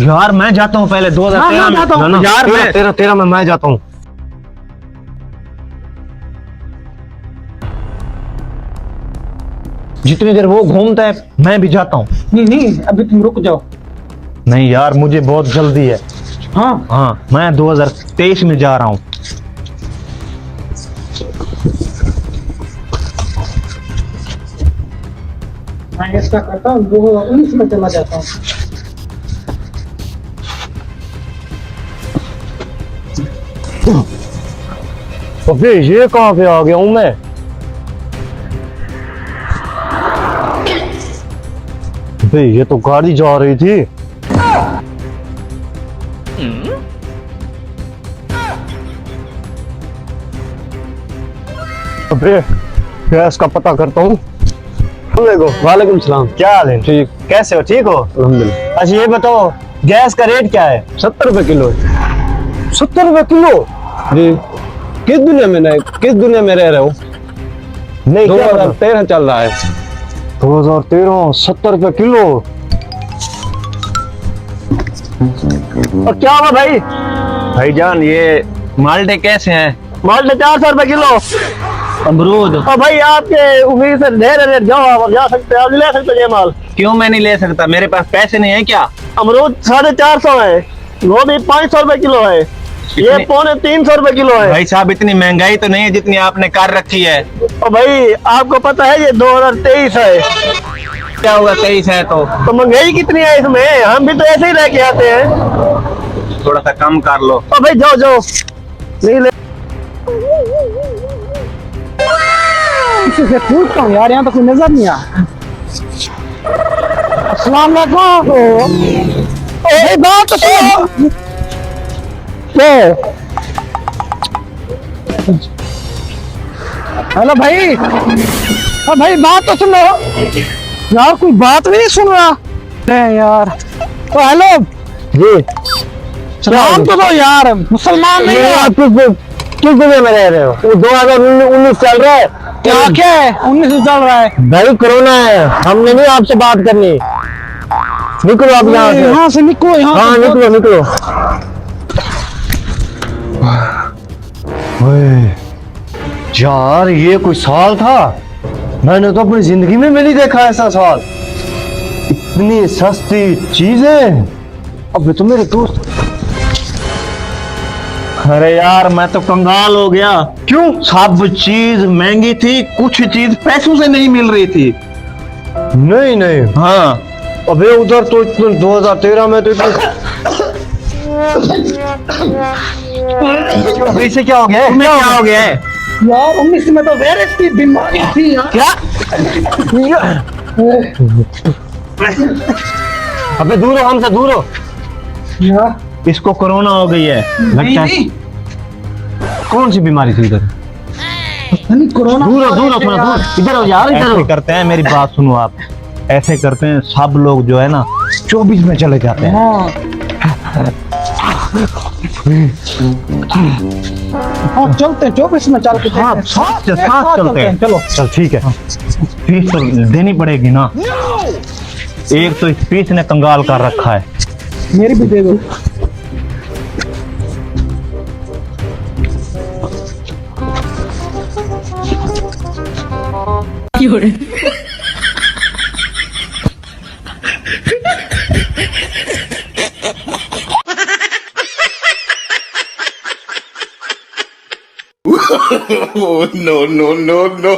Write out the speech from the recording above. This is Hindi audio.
यार मैं जाता हूँ पहले 2013 में जाता हूँ यार। मैं तेरह में मैं जाता हूँ। जितनी देर वो घूमता है मैं भी जाता हूँ। नहीं नहीं, अभी तुम रुक जाओ। नहीं यार मुझे बहुत जल्दी है। हाँ हाँ मैं 2023 में जा रहा हूँ। मैं ऐसा करता हूँ 2019 में चला जाता हूँ। अबे ये कहाँ पे आ गया हूँ मैं? अबे ये तो गाड़ी जा रही थी। अबे गैस का पता करता हूँ। वालेकुम सलाम। क्या हाल है? ठीक। कैसे हो? ठीक हो? अल्हम्दुलिल्लाह। अच्छा ये बताओ गैस का रेट क्या है? 70 रुपए किलो। 70 रुपए किलो? जी। किस दुनिया में रह रहे हो? नहीं क्या मतलब? 2013 चल रहा है। 2013 70 रुपए किलो। और क्या हुआ भाई? भाईजान ये माल्टे कैसे हैं? माल्टे 400 रुपए किलो। अमरूद? और भाई आपके उम्मीद से ढेर रेट जाओ, आप जा सकते हैं, आप ले सकते हैं माल। क्यों मैं नहीं ले सकता? मेरे पास पैसे नहीं है क्या? अमरूद 450 है, वो भी 500 रुपए किलो है, ये 350 रुपए किलो है। भाई साहब इतनी महंगाई तो नहीं है जितनी आपने कर रखी है। और भाई आपको पता है ये 2023 है, क्या होगा 23 है तो महंगाई कितनी है इसमें, हम भी तो ऐसे ही लेके आते हैं। थोड़ा सा कम कर लो। और भाई जाओ जाओ, नहीं ले। किसी से पूछता हूँ यार, यहाँ तो कोई नजर नहीं आ। अस्सलाम वालेकुम। ए बात तो सुनो। हेलो भाई। हाँ भाई बात तो सुनो यार, कोई बात भी नहीं सुन रहा। नहीं यार। तो हेलो जी सलाम तो दो यार, मुसलमान नहीं हो आप? किस दुनिया में रह रहे हो? 2019 चल रहा है। क्या है 19 चल रहा है भाई कोरोना है, हमने नहीं आपसे बात करनी। निकलो आप यहाँ से। यहाँ से निकलो, यहाँ हाँ से निकलो निकलो। यार ये कोई साल था? मैंने तो अपनी जिंदगी में नहीं देखा ऐसा साल। इतनी सस्ती चीजें। अब तो मेरे दोस्त। अरे यार मैं तो कंगाल हो गया। क्यों? सब चीज महंगी थी, कुछ चीज पैसों से नहीं मिल रही थी। नहीं नहीं। हाँ अबे उधर तो 2013 में तो इसे क्या हो गया? क्या हो गया है यार 19 में तो वायरस की बीमारी थी यार। क्या? अबे दूर हो, हमसे दूर हो यार इसको कोरोना हो गई है लगता है। कौन सी बीमारी थी इधर? कोरोना। दूर हो थोड़ा दूर, इधर हो यार, इधर हो। करते हैं मेरी बात सुनो आप, ऐसे करते हैं सब लोग जो है ना 24 में चले जाते हैं। हाँ चलते हैं 24 में चल के। हाँ साथ चलते हैं। चलो चल ठीक है। फीस तो देनी पड़ेगी ना। एक तो इस फीस ने कंगाल कर रखा है। मेरी भी दे दो। Oh, no, no, no, no.